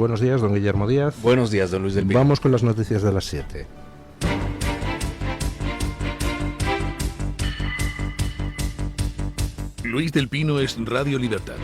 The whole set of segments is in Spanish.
Buenos días, don Guillermo Díaz. Buenos días, don Luis del Pino. Vamos con las noticias de las 7. Luis del Pino es Radio Libertad.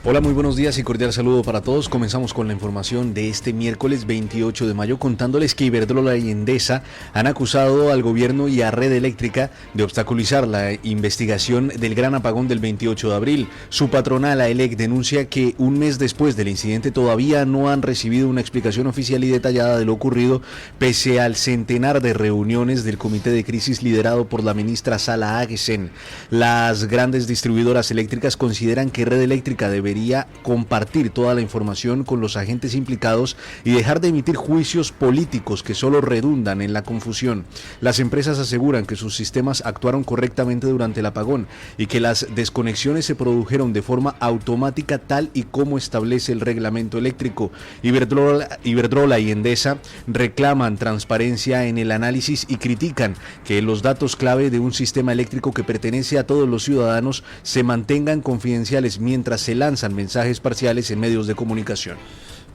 Hola, muy buenos días y cordial saludo para todos. Comenzamos con la información de este miércoles 28 de mayo contándoles que Iberdrola y Endesa han acusado al gobierno y a Red Eléctrica de obstaculizar la investigación del gran apagón del 28 de abril. Su patronal, AELEC, denuncia que un mes después del incidente todavía no han recibido una explicación oficial y detallada de lo ocurrido, pese al centenar de reuniones del comité de crisis liderado por la ministra Sala Agesen. Las grandes distribuidoras eléctricas consideran que Red Eléctrica debería compartir toda la información con los agentes implicados y dejar de emitir juicios políticos que solo redundan en la confusión. Las empresas aseguran que sus sistemas actuaron correctamente durante el apagón y que las desconexiones se produjeron de forma automática tal y como establece el reglamento eléctrico. Iberdrola y Endesa reclaman transparencia en el análisis y critican que los datos clave de un sistema eléctrico que pertenece a todos los ciudadanos se mantengan confidenciales mientras se lanzan mensajes parciales en medios de comunicación.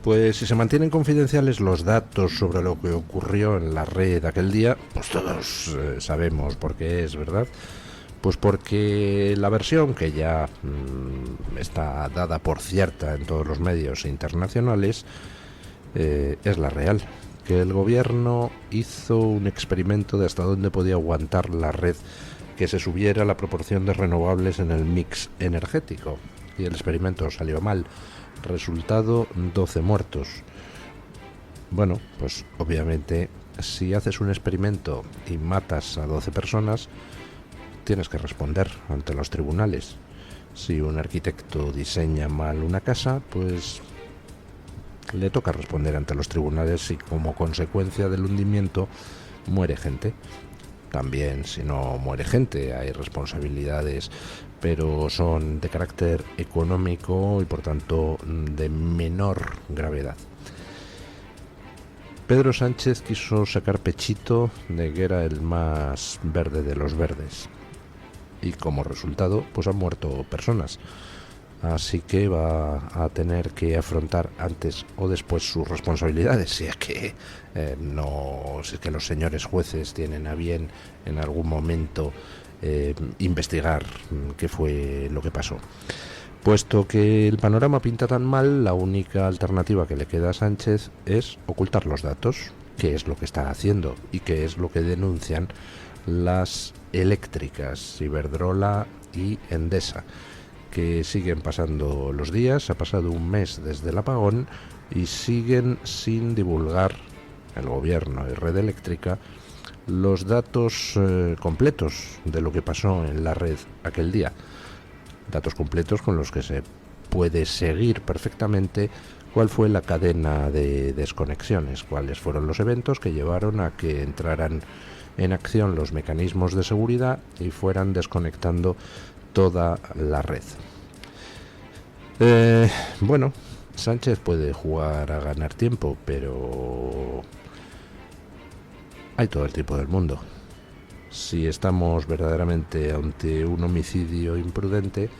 Pues si se mantienen confidenciales los datos sobre lo que ocurrió en la red aquel día, pues todos sabemos por qué es, ¿verdad? Pues porque la versión que ya está dada por cierta en todos los medios internacionales es la real, que el gobierno hizo un experimento de hasta dónde podía aguantar la red que se subiera la proporción de renovables en el mix energético. Y el experimento salió mal. Resultado, 12 muertos. Bueno, pues obviamente si haces un experimento y matas a 12 personas, tienes que responder ante los tribunales. Si un arquitecto diseña mal una casa, pues le toca responder ante los tribunales y como consecuencia del hundimiento muere gente. También si no muere gente hay responsabilidades, pero son de carácter económico y por tanto de menor gravedad. Pedro Sánchez quiso sacar pechito de que era el más verde de los verdes y como resultado pues han muerto personas. Así que va a tener que afrontar antes o después sus responsabilidades, si es que si es que los señores jueces tienen a bien en algún momento investigar qué fue lo que pasó. Puesto que el panorama pinta tan mal, la única alternativa que le queda a Sánchez es ocultar los datos, que es lo que está haciendo y que es lo que denuncian las eléctricas, Iberdrola y Endesa, que siguen pasando los días, ha pasado un mes desde el apagón y siguen sin divulgar el gobierno y Red Eléctrica los datos completos de lo que pasó en la red aquel día. Datos completos con los que se puede seguir perfectamente cuál fue la cadena de desconexiones, cuáles fueron los eventos que llevaron a que entraran en acción los mecanismos de seguridad y fueran desconectando toda la red. Bueno, Sánchez puede jugar a ganar tiempo, pero hay todo el tiempo del mundo. Si estamos verdaderamente ante un homicidio imprudente,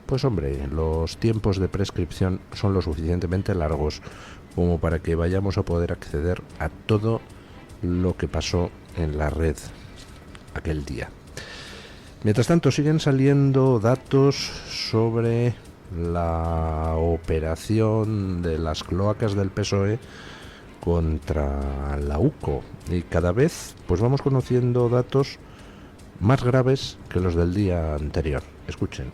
pues hombre, los tiempos de prescripción son lo suficientemente largos como para que vayamos a poder acceder a todo lo que pasó en la red aquel día. Mientras tanto, siguen saliendo datos sobre la operación de las cloacas del PSOE contra la UCO y cada vez pues vamos conociendo datos más graves que los del día anterior. Escuchen.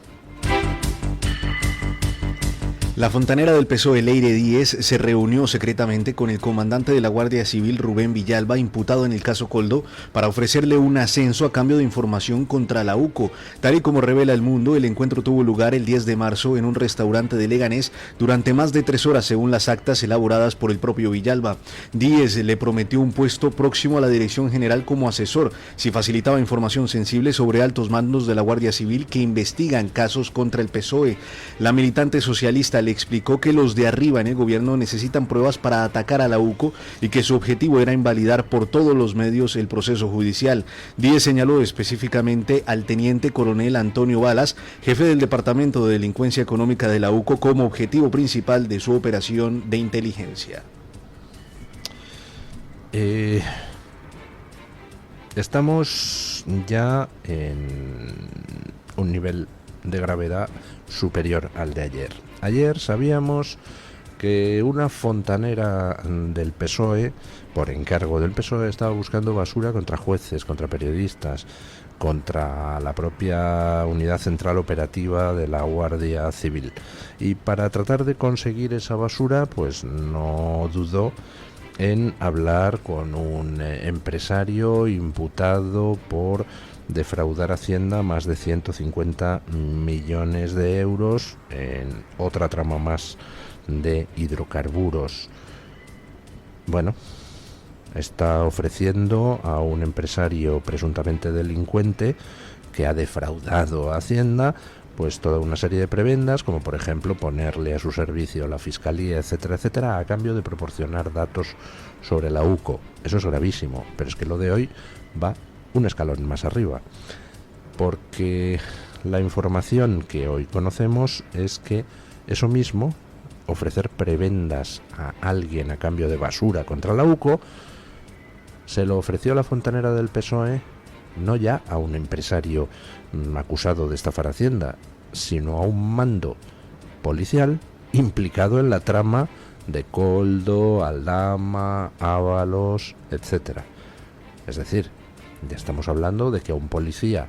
La fontanera del PSOE, Leire Díez, se reunió secretamente con el comandante de la Guardia Civil, Rubén Villalba, imputado en el caso Coldo, para ofrecerle un ascenso a cambio de información contra la UCO. Tal y como revela El Mundo, el encuentro tuvo lugar el 10 de marzo en un restaurante de Leganés durante más de 3 horas, según las actas elaboradas por el propio Villalba. Díez le prometió un puesto próximo a la Dirección General como asesor, si facilitaba información sensible sobre altos mandos de la Guardia Civil que investigan casos contra el PSOE. La militante socialista Leal explicó que los de arriba en el gobierno necesitan pruebas para atacar a la UCO y que su objetivo era invalidar por todos los medios el proceso judicial. Díez señaló específicamente al teniente coronel Antonio Balas, jefe del Departamento de Delincuencia Económica de la UCO, como objetivo principal de su operación de inteligencia. Estamos ya en un nivel de gravedad superior al de ayer. Ayer sabíamos que una fontanera del PSOE, por encargo del PSOE, estaba buscando basura contra jueces, contra periodistas, contra la propia unidad central operativa de la Guardia Civil. Y para tratar de conseguir esa basura, pues no dudó en hablar con un empresario imputado por defraudar a Hacienda más de 150 millones de euros en otra trama más de hidrocarburos. Bueno, está ofreciendo a un empresario presuntamente delincuente que ha defraudado a Hacienda pues toda una serie de prebendas, como por ejemplo ponerle a su servicio la Fiscalía, etcétera, etcétera, a cambio de proporcionar datos sobre la UCO. Eso es gravísimo, pero es que lo de hoy va un escalón más arriba, porque la información que hoy conocemos es que eso mismo, ofrecer prebendas a alguien a cambio de basura contra la UCO, se lo ofreció la fontanera del PSOE no ya a un empresario acusado de estafar Hacienda, sino a un mando policial implicado en la trama de Koldo, Aldama, Ábalos, etcétera. Es decir, ya estamos hablando de que a un policía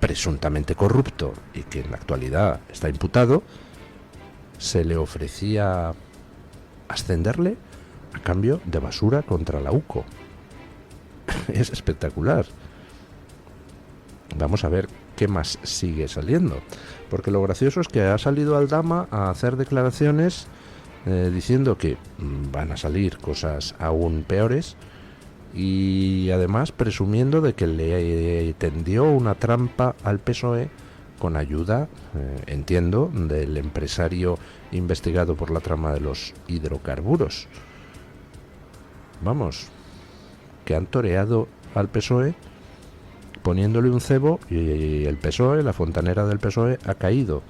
presuntamente corrupto y que en la actualidad está imputado, se le ofrecía ascenderle a cambio de basura contra la UCO. Es espectacular. Vamos a ver qué más sigue saliendo, porque lo gracioso es que ha salido Aldama a hacer declaraciones diciendo que van a salir cosas aún peores, y además presumiendo de que le tendió una trampa al PSOE con ayuda, entiendo, del empresario investigado por la trama de los hidrocarburos. Vamos, que han toreado al PSOE poniéndole un cebo, y el PSOE, la fontanera del PSOE, ha caído.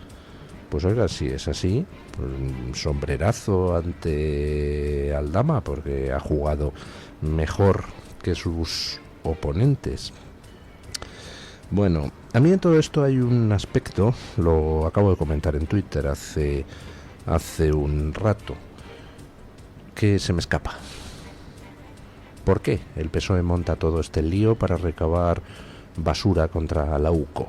Pues oiga, si es así, pues un sombrerazo ante Aldama, porque ha jugado mejor que sus oponentes. Bueno, a mí en todo esto hay un aspecto, lo acabo de comentar en Twitter hace un rato, que se me escapa. ¿Por qué el PSOE monta todo este lío para recabar basura contra la UCO?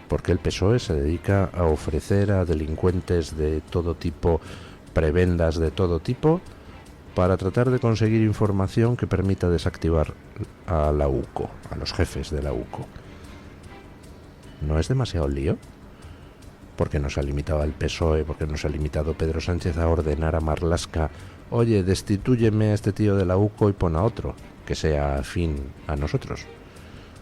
Porque el PSOE se dedica a ofrecer a delincuentes de todo tipo, prebendas de todo tipo, para tratar de conseguir información que permita desactivar a la UCO, a los jefes de la UCO. ¿No es demasiado lío? ¿Por qué no se ha limitado el PSOE? ¿Por qué no se ha limitado Pedro Sánchez a ordenar a Marlaska: oye, destitúyeme a este tío de la UCO y pon a otro que sea afín a nosotros?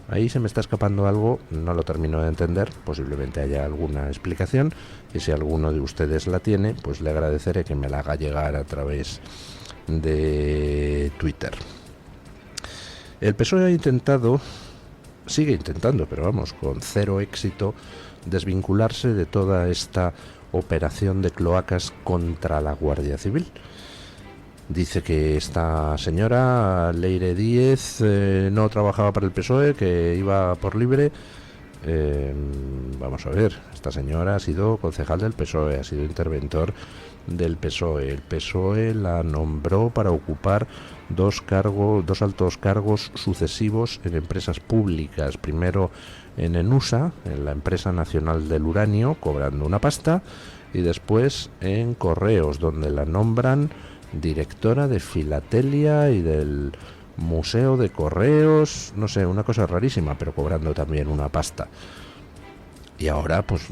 Ahí se me está escapando algo, no lo termino de entender, posiblemente haya alguna explicación, y si alguno de ustedes la tiene, pues le agradeceré que me la haga llegar a través de Twitter. El PSOE ha intentado, sigue intentando, pero vamos, con cero éxito, desvincularse de toda esta operación de cloacas contra la Guardia Civil. Dice que esta señora, Leire Díez, no trabajaba para el PSOE, que iba por libre. Vamos a ver, esta señora ha sido concejal del PSOE, ha sido interventor del PSOE. El PSOE la nombró para ocupar dos altos cargos sucesivos en empresas públicas. Primero en ENUSA, en la empresa nacional del uranio, cobrando una pasta, y después en Correos, donde la nombran directora de Filatelia y del Museo de Correos, no sé, una cosa rarísima, pero cobrando también una pasta. Y ahora, pues,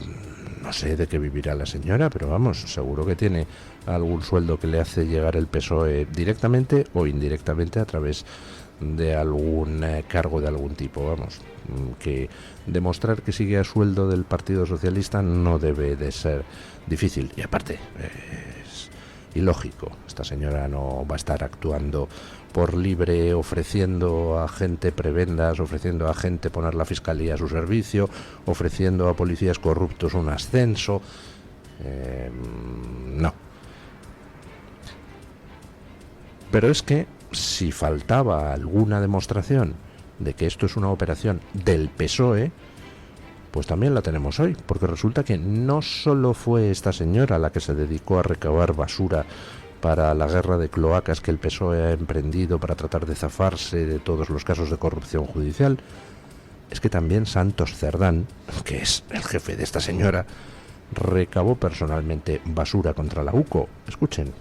no sé de qué vivirá la señora, pero vamos, seguro que tiene algún sueldo que le hace llegar el PSOE directamente o indirectamente a través de algún cargo de algún tipo, vamos, que demostrar que sigue a sueldo del Partido Socialista no debe de ser difícil, y aparte es ilógico. Esta señora no va a estar actuando por libre, ofreciendo a gente prebendas, ofreciendo a gente poner la fiscalía a su servicio, ofreciendo a policías corruptos un ascenso. No. Pero es que si faltaba alguna demostración de que esto es una operación del PSOE, pues también la tenemos hoy, porque resulta que no solo fue esta señora la que se dedicó a recabar basura para la guerra de cloacas que el PSOE ha emprendido para tratar de zafarse de todos los casos de corrupción judicial, es que también Santos Cerdán, que es el jefe de esta señora, recabó personalmente basura contra la UCO. Escuchen.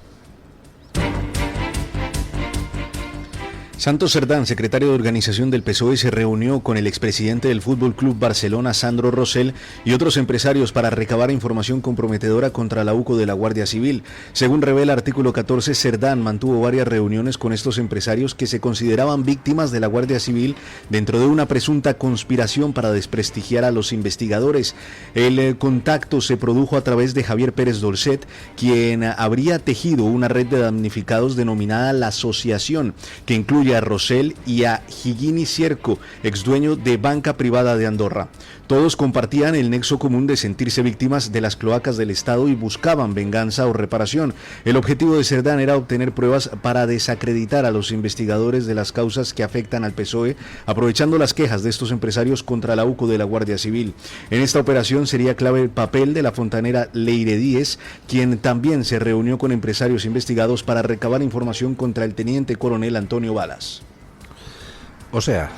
Santos Cerdán, secretario de organización del PSOE, se reunió con el expresidente del Fútbol Club Barcelona, Sandro Rosell, y otros empresarios para recabar información comprometedora contra la UCO de la Guardia Civil. Según revela artículo 14, Cerdán mantuvo varias reuniones con estos empresarios que se consideraban víctimas de la Guardia Civil dentro de una presunta conspiración para desprestigiar a los investigadores. El contacto se produjo a través de Javier Pérez Dolcet, quien habría tejido una red de damnificados denominada La Asociación, que incluye a Rosell y a Higini Cierco, exdueño de Banca Privada de Andorra. Todos compartían el nexo común de sentirse víctimas de las cloacas del Estado y buscaban venganza o reparación. El objetivo de Cerdán era obtener pruebas para desacreditar a los investigadores de las causas que afectan al PSOE, aprovechando las quejas de estos empresarios contra la UCO de la Guardia Civil. En esta operación sería clave el papel de la fontanera Leire Díez, quien también se reunió con empresarios investigados para recabar información contra el teniente coronel Antonio Balas. O sea,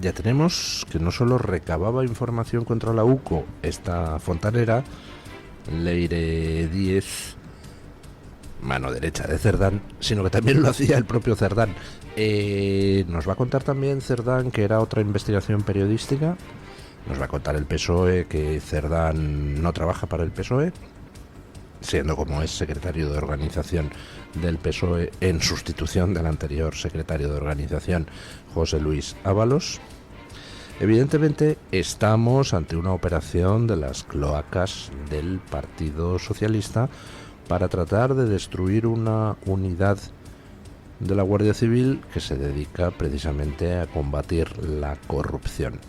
ya tenemos que no solo recababa información contra la UCO esta fontanera, Leire Díez, mano derecha de Cerdán, sino que también lo hacía el propio Cerdán. Nos va a contar también Cerdán que era otra investigación periodística. Nos va a contar el PSOE que Cerdán no trabaja para el PSOE, siendo como es secretario de organización del PSOE en sustitución del anterior secretario de organización, José Luis Ábalos. Evidentemente estamos ante una operación de las cloacas del Partido Socialista para tratar de destruir una unidad de la Guardia Civil que se dedica precisamente a combatir la corrupción.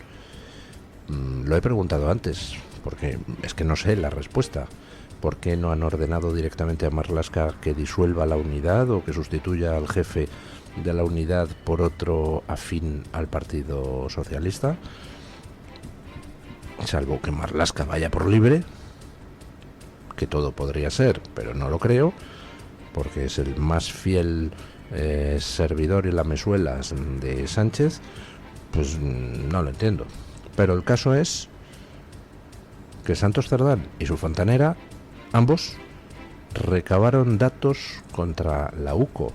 Lo he preguntado antes, porque es que no sé la respuesta. ¿Por qué no han ordenado directamente a Marlaska que disuelva la unidad o que sustituya al jefe de la unidad por otro afín al Partido Socialista? Salvo que Marlaska vaya por libre, que todo podría ser, pero no lo creo, porque es el más fiel servidor y lamezuelas de Sánchez, pues no lo entiendo. Pero el caso es que Santos Cerdán y su fontanera, ambos recabaron datos contra la UCO.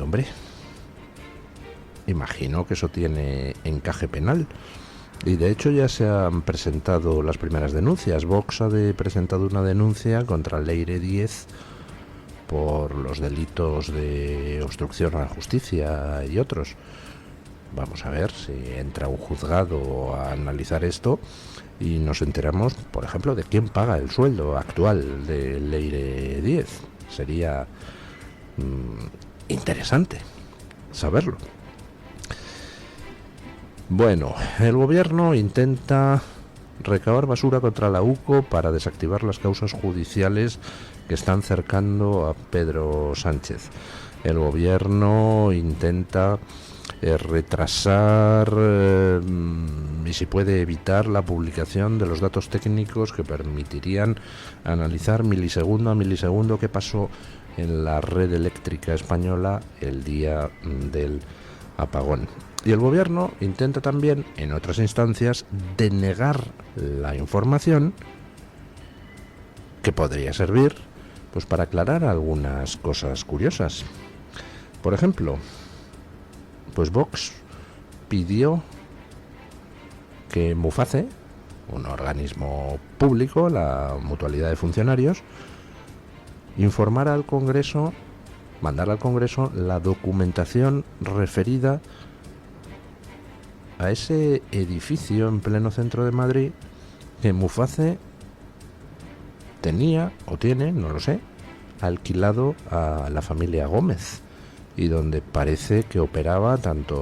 Hombre, imagino que eso tiene encaje penal. Y de hecho ya se han presentado las primeras denuncias. Vox ha presentado una denuncia contra Leire Díez por los delitos de obstrucción a la justicia y otros. Vamos a ver si entra un juzgado a analizar esto y nos enteramos, por ejemplo, de quién paga el sueldo actual de Leire Díez. Sería interesante saberlo. Bueno, el gobierno intenta recabar basura contra la UCO para desactivar las causas judiciales que están cercando a Pedro Sánchez. El gobierno intenta retrasar y si puede evitar la publicación de los datos técnicos que permitirían analizar milisegundo a milisegundo qué pasó en la red eléctrica española el día del apagón. Y el gobierno intenta también, en otras instancias, denegar la información que podría servir pues para aclarar algunas cosas curiosas. Por ejemplo, pues Vox pidió que Muface, un organismo público, la mutualidad de funcionarios, informara al Congreso mandar al Congreso la documentación referida a ese edificio en pleno centro de Madrid que Muface tenía o tiene, no lo sé, alquilado a la familia Gómez, y donde parece que operaba tanto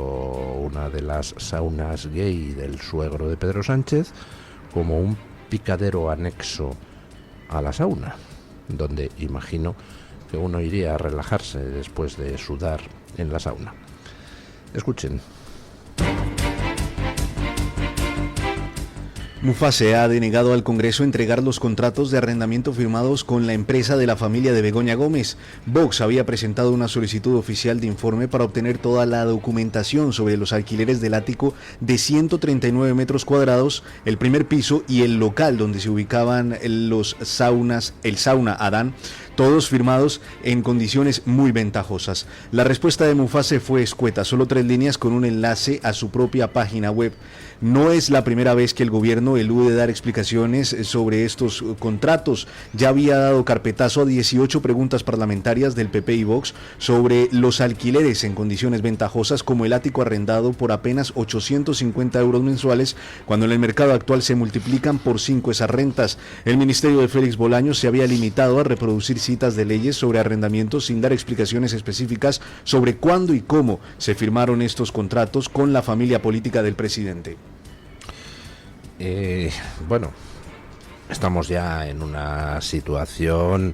una de las saunas gay del suegro de Pedro Sánchez como un picadero anexo a la sauna, donde imagino que uno iría a relajarse después de sudar en la sauna. Escuchen. Muface ha denegado al Congreso entregar los contratos de arrendamiento firmados con la empresa de la familia de Begoña Gómez. Vox había presentado una solicitud oficial de informe para obtener toda la documentación sobre los alquileres del ático de 139 metros cuadrados, el primer piso y el local donde se ubicaban los saunas, el sauna Adán, todos firmados en condiciones muy ventajosas. La respuesta de Muface fue escueta, solo 3 líneas con un enlace a su propia página web. No es la primera vez que el gobierno elude dar explicaciones sobre estos contratos. Ya había dado carpetazo a 18 preguntas parlamentarias del PP y Vox sobre los alquileres en condiciones ventajosas, como el ático arrendado por apenas 850 euros mensuales, cuando en el mercado actual se multiplican por 5 esas rentas. El ministerio de Félix Bolaños se había limitado a reproducir citas de leyes sobre arrendamientos sin dar explicaciones específicas sobre cuándo y cómo se firmaron estos contratos con la familia política del presidente. Bueno, estamos ya en una situación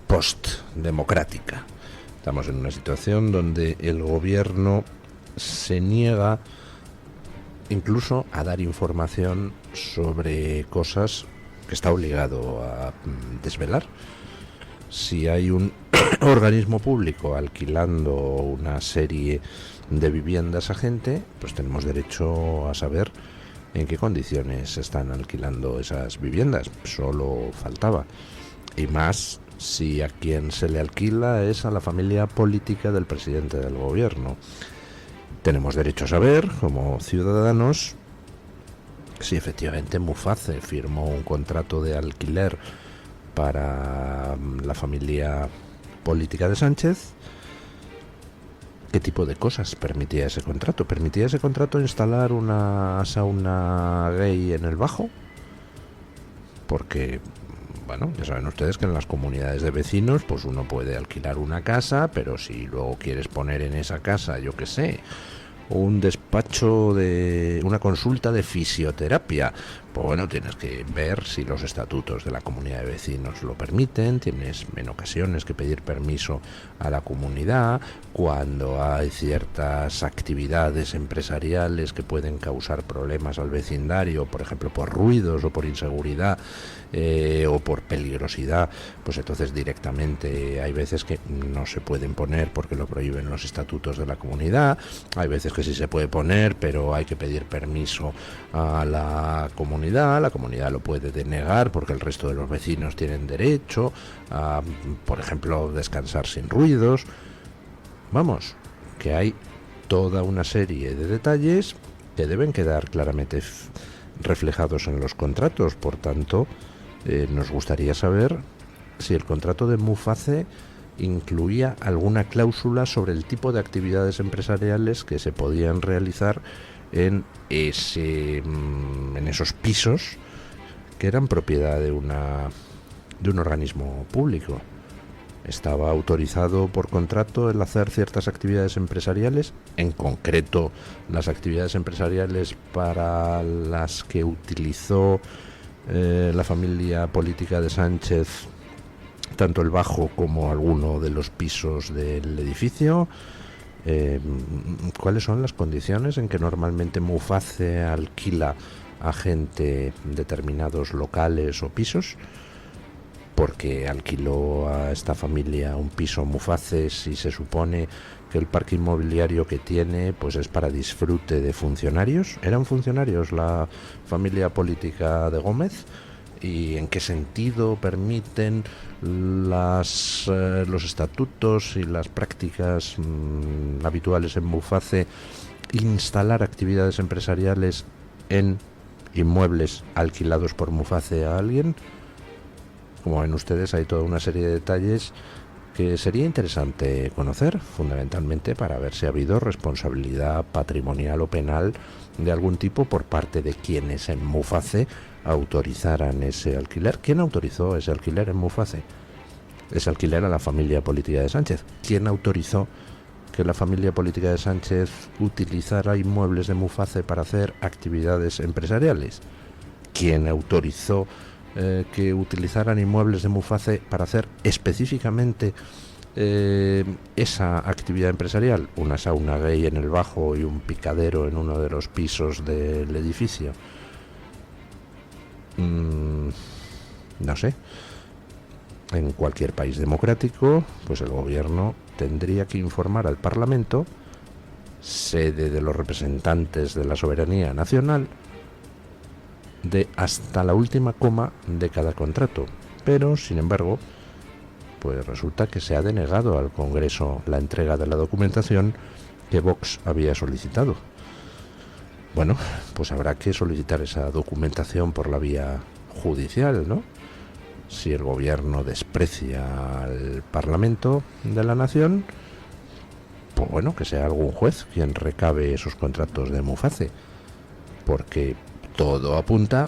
post-democrática. Estamos en una situación donde el gobierno se niega incluso a dar información sobre cosas que está obligado a desvelar. Si hay un organismo público alquilando una serie de viviendas a gente, pues tenemos derecho a saber en qué condiciones se están alquilando esas viviendas. Solo faltaba. Y más si a quien se le alquila es a la familia política del presidente del gobierno. Tenemos derecho a saber, como ciudadanos, si efectivamente Muface firmó un contrato de alquiler para la familia política de Sánchez. ¿Qué tipo de cosas permitía ese contrato? ¿Permitía ese contrato instalar una sauna gay en el Bajo? Porque, bueno, ya saben ustedes que en las comunidades de vecinos pues uno puede alquilar una casa, pero si luego quieres poner en esa casa, yo qué sé, un despacho de una consulta de fisioterapia, pues bueno, tienes que ver si los estatutos de la comunidad de vecinos lo permiten. Tienes en ocasiones que pedir permiso a la comunidad cuando hay ciertas actividades empresariales que pueden causar problemas al vecindario, por ejemplo por ruidos o por inseguridad o por peligrosidad. Pues entonces directamente hay veces que no se pueden poner porque lo prohíben los estatutos de la comunidad. Hay veces que sí se puede poner, pero hay que pedir permiso a la comunidad. La comunidad lo puede denegar porque el resto de los vecinos tienen derecho a, por ejemplo, descansar sin ruidos. Vamos, que hay toda una serie de detalles que deben quedar claramente reflejados en los contratos. Por tanto, nos gustaría saber si el contrato de Muface incluía alguna cláusula sobre el tipo de actividades empresariales que se podían realizar en esos pisos que eran propiedad de un organismo público. Estaba autorizado por contrato el hacer ciertas actividades empresariales, en concreto las actividades empresariales para las que utilizó la familia política de Sánchez tanto el Bajo como alguno de los pisos del edificio. ¿Cuáles son las condiciones en que normalmente Muface alquila a gente determinados locales o pisos? Porque alquiló a esta familia un piso Muface si se supone que el parque inmobiliario que tiene pues es para disfrute de funcionarios. ¿Eran funcionarios la familia política de Gómez? ¿Y en qué sentido permiten los estatutos y las prácticas habituales en Muface instalar actividades empresariales en inmuebles alquilados por Muface a alguien? Como ven ustedes, hay toda una serie de detalles que sería interesante conocer, fundamentalmente para ver si ha habido responsabilidad patrimonial o penal de algún tipo por parte de quienes en Muface autorizaran ese alquiler. ¿Quién autorizó ese alquiler en Muface? Ese alquiler a la familia política de Sánchez. ¿Quién autorizó que la familia política de Sánchez utilizara inmuebles de Muface para hacer actividades empresariales? ¿Quién autorizó que utilizaran inmuebles de Muface para hacer específicamente esa actividad empresarial? Una sauna gay en el bajo y un picadero en uno de los pisos del edificio. No sé. En cualquier país democrático, pues el gobierno tendría que informar al Parlamento, sede de los representantes de la soberanía nacional, de hasta la última coma de cada contrato. Pero, sin embargo, pues resulta que se ha denegado al Congreso la entrega de la documentación que Vox había solicitado. Bueno, pues habrá que solicitar esa documentación por la vía judicial, ¿no? Si el gobierno desprecia al Parlamento de la Nación, pues bueno, que sea algún juez quien recabe esos contratos de Muface, porque todo apunta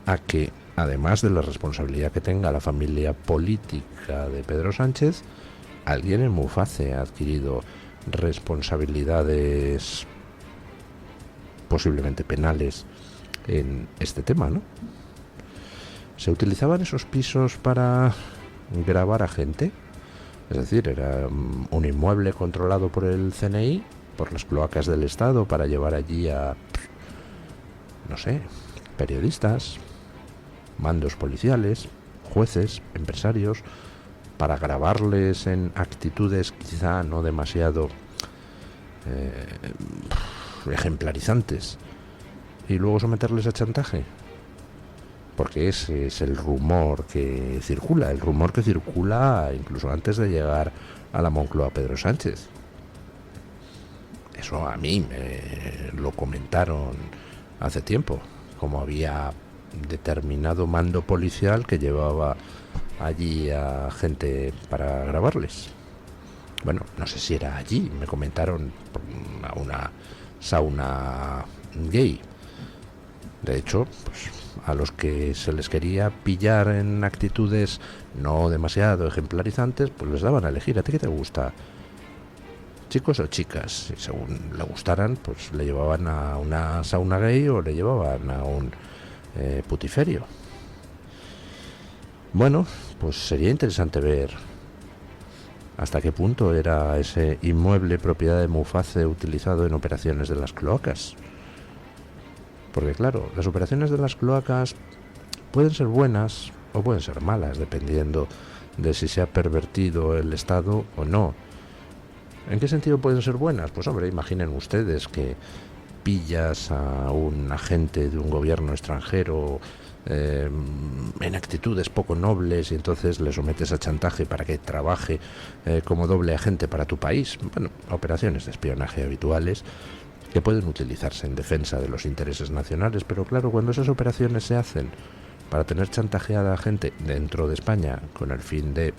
a que, además de la responsabilidad que tenga la familia política de Pedro Sánchez, alguien en Muface ha adquirido responsabilidades posiblemente penales en este tema, ¿no? ¿Se utilizaban esos pisos para grabar a gente? Es decir, era un inmueble controlado por el CNI, por las cloacas del Estado, para llevar allí a, no sé, periodistas, mandos policiales, jueces, empresarios, para grabarles en actitudes quizá no demasiado ejemplarizantes y luego someterles a chantaje. Porque ese es el rumor que circula incluso antes de llegar a la Moncloa Pedro Sánchez. Eso a mí me lo comentaron hace tiempo, como había determinado mando policial que llevaba allí a gente para grabarles. Bueno, no sé si era allí, me comentaron a una sauna gay. De hecho, pues a los que se les quería pillar en actitudes no demasiado ejemplarizantes, pues les daban a elegir: ¿a ti qué te gusta? ¿Chicos o chicas? Y según le gustaran, pues le llevaban a una sauna gay o le llevaban a un putiferio. Bueno, pues sería interesante ver hasta qué punto era ese inmueble propiedad de Muface utilizado en operaciones de las cloacas. Porque claro, las operaciones de las cloacas pueden ser buenas o pueden ser malas, dependiendo de si se ha pervertido el Estado o no. ¿En qué sentido pueden ser buenas? Pues hombre, imaginen ustedes que pillas a un agente de un gobierno extranjero en actitudes poco nobles y entonces le sometes a chantaje para que trabaje como doble agente para tu país. Bueno, operaciones de espionaje habituales que pueden utilizarse en defensa de los intereses nacionales, pero claro, cuando esas operaciones se hacen para tener chantajeada a gente dentro de España con el fin de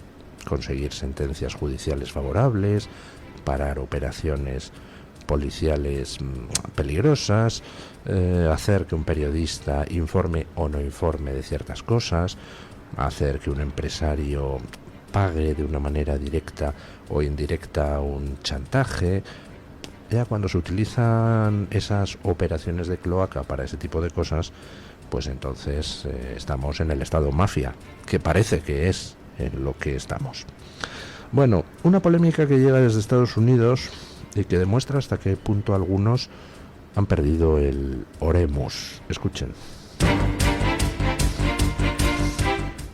conseguir sentencias judiciales favorables, parar operaciones policiales peligrosas, hacer que un periodista informe o no informe de ciertas cosas, hacer que un empresario pague de una manera directa o indirecta un chantaje. Ya cuando se utilizan esas operaciones de cloaca para ese tipo de cosas, pues entonces estamos en el estado mafia, que parece que es en lo que estamos. Bueno, una polémica que llega desde Estados Unidos y que demuestra hasta qué punto algunos han perdido el oremus. Escuchen.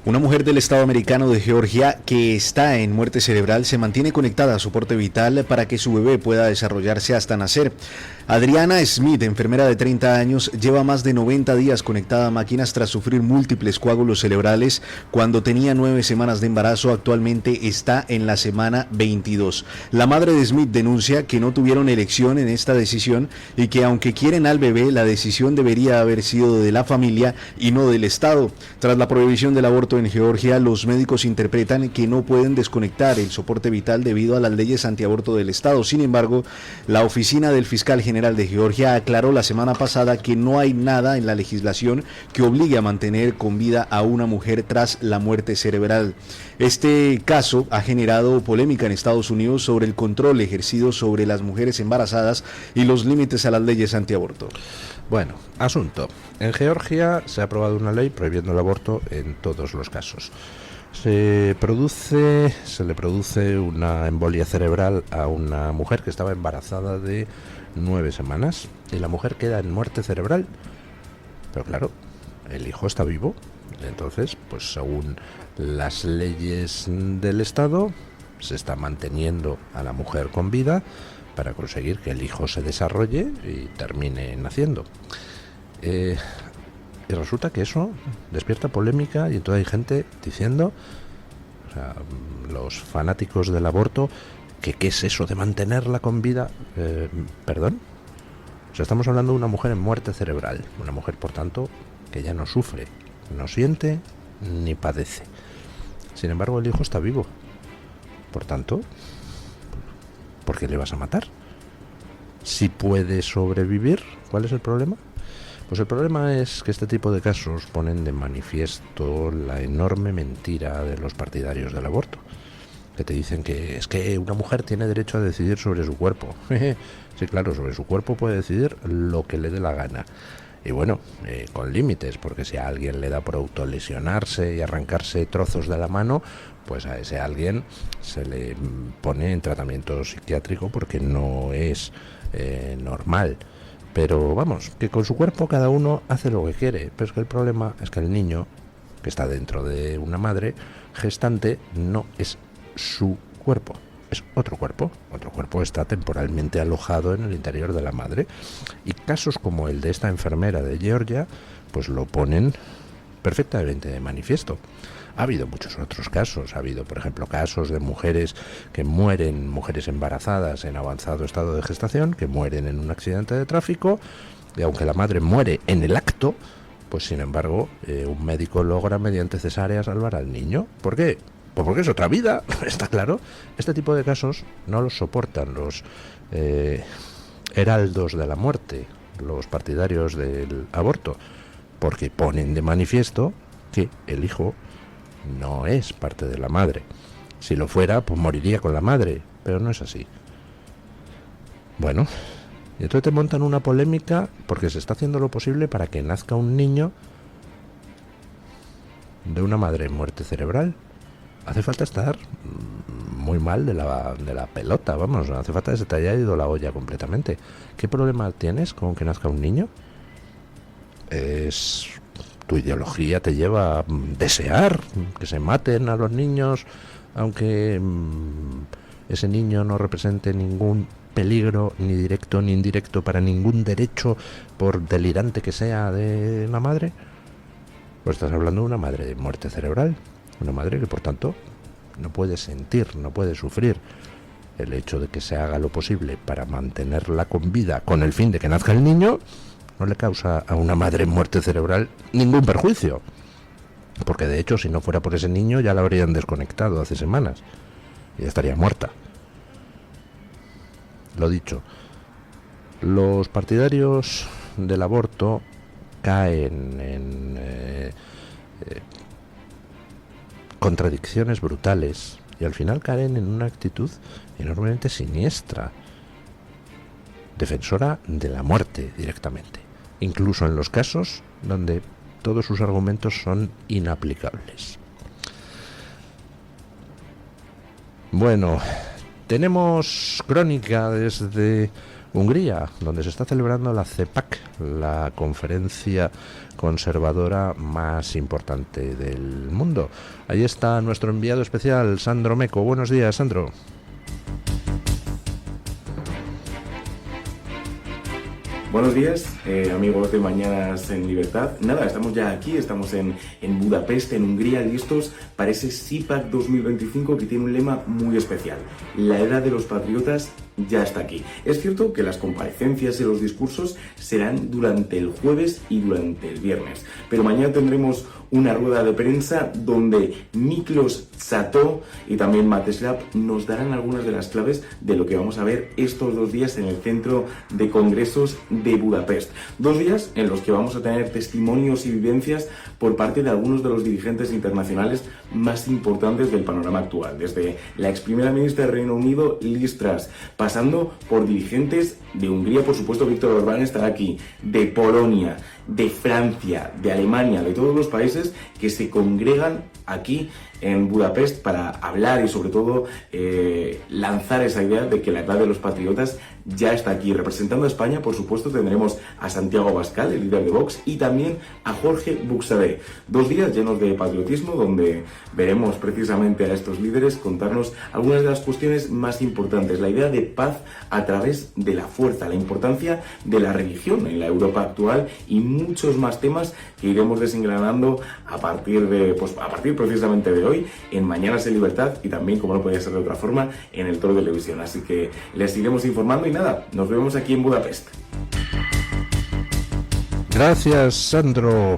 Una mujer del estado americano de Georgia que está en muerte cerebral se mantiene conectada a soporte vital para que su bebé pueda desarrollarse hasta nacer. Adriana Smith, enfermera de 30 años, lleva más de 90 días conectada a máquinas tras sufrir múltiples coágulos cerebrales cuando tenía 9 semanas de embarazo. Actualmente está en la semana 22. La madre de Smith denuncia que no tuvieron elección en esta decisión y que aunque quieren al bebé, la decisión debería haber sido de la familia y no del Estado. Tras la prohibición del aborto en Georgia, los médicos interpretan que no pueden desconectar el soporte vital debido a las leyes antiaborto del Estado. Sin embargo, la oficina del fiscal general de Georgia aclaró la semana pasada que no hay nada en la legislación que obligue a mantener con vida a una mujer tras la muerte cerebral. Este caso ha generado polémica en Estados Unidos sobre el control ejercido sobre las mujeres embarazadas y los límites a las leyes antiaborto. Bueno, asunto. En Georgia se ha aprobado una ley prohibiendo el aborto en todos los casos. Se le produce una embolia cerebral a una mujer que estaba embarazada de 9 semanas y la mujer queda en muerte cerebral. Pero claro, el hijo está vivo. Entonces, pues según las leyes del Estado, se está manteniendo a la mujer con vida para conseguir que el hijo se desarrolle y termine naciendo. Y resulta que eso despierta polémica y entonces hay gente diciendo, o sea, los fanáticos del aborto, que qué es eso de mantenerla con vida. ¿Perdón? O sea, estamos hablando de una mujer en muerte cerebral, una mujer, por tanto, que ya no sufre, no siente ni padece. Sin embargo, el hijo está vivo. Por tanto, ¿por qué le vas a matar? Si puede sobrevivir, ¿cuál es el problema? Pues el problema es que este tipo de casos ponen de manifiesto la enorme mentira de los partidarios del aborto, que te dicen que es que una mujer tiene derecho a decidir sobre su cuerpo. Sí, claro, sobre su cuerpo puede decidir lo que le dé la gana. Y bueno, con límites, porque si a alguien le da por autolesionarse y arrancarse trozos de la mano, pues a ese alguien se le pone en tratamiento psiquiátrico porque no es normal. Pero vamos, que con su cuerpo cada uno hace lo que quiere. Pero es que el problema es que el niño, que está dentro de una madre gestante, no es su cuerpo, es otro cuerpo. Otro cuerpo está temporalmente alojado en el interior de la madre. Y casos como el de esta enfermera de Georgia, pues lo ponen perfectamente de manifiesto. Ha habido muchos otros casos. Ha habido, por ejemplo, casos de mujeres que mueren, mujeres embarazadas en avanzado estado de gestación, que mueren en un accidente de tráfico, y aunque la madre muere en el acto, pues sin embargo, un médico logra mediante cesárea salvar al niño. ¿Por qué? Pues porque es otra vida, está claro. Este tipo de casos no los soportan los heraldos de la muerte, los partidarios del aborto, porque ponen de manifiesto que el hijo no es parte de la madre. Si lo fuera, pues moriría con la madre, pero no es así. Bueno, y entonces te montan una polémica porque se está haciendo lo posible para que nazca un niño de una madre en muerte cerebral. Hace falta estar muy mal de la pelota, vamos, hace falta que se te haya ido la olla completamente. ¿Qué problema tienes con que nazca un niño? Tu ideología te lleva a desear que se maten a los niños, aunque ese niño no represente ningún peligro, ni directo ni indirecto, para ningún derecho, por delirante que sea de la madre. Pues estás hablando de una madre de muerte cerebral, una madre que por tanto no puede sentir, no puede sufrir. El hecho de que se haga lo posible para mantenerla con vida con el fin de que nazca el niño no le causa a una madre en muerte cerebral ningún perjuicio, porque de hecho si no fuera por ese niño ya la habrían desconectado hace semanas y ya estaría muerta. Lo dicho, los partidarios del aborto caen en contradicciones brutales y al final caen en una actitud enormemente siniestra, defensora de la muerte directamente, incluso en los casos donde todos sus argumentos son inaplicables. Bueno, tenemos crónica desde Hungría, donde se está celebrando la CEPAC, la conferencia conservadora más importante del mundo. Ahí está nuestro enviado especial, Sandro Meco. Buenos días, Sandro. Buenos días, amigos de Mañanas en Libertad. Nada, estamos ya aquí, estamos en Budapest, en Hungría, listos para ese CPAC 2025 que tiene un lema muy especial. La edad de los patriotas ya está aquí. Es cierto que las comparecencias y los discursos serán durante el jueves y durante el viernes, pero mañana tendremos una rueda de prensa donde Miklos Cható y también Mateslav nos darán algunas de las claves de lo que vamos a ver estos 2 días en el Centro de Congresos de Budapest. 2 días en los que vamos a tener testimonios y vivencias por parte de algunos de los dirigentes internacionales más importantes del panorama actual, desde la ex primera ministra del Reino Unido, Liz Truss, pasando por dirigentes de Hungría, por supuesto Víctor Orbán estará aquí, de Polonia, de Francia, de Alemania, de todos los países que se congregan aquí en Budapest para hablar y sobre todo lanzar esa idea de que la edad de los patriotas ya está aquí. Representando a España, por supuesto, tendremos a Santiago Abascal, el líder de Vox, y también a Jorge Buxadé. 2 días llenos de patriotismo donde veremos precisamente a estos líderes contarnos algunas de las cuestiones más importantes, la idea de paz a través de la fuerza, la importancia de la religión en la Europa actual y muchos más temas que iremos desengranando a partir precisamente de hoy en Mañanas en Libertad y también, como no podía ser de otra forma, en el Toro de Televisión. Así que les iremos informando y nada, nos vemos aquí en Budapest. Gracias, Sandro.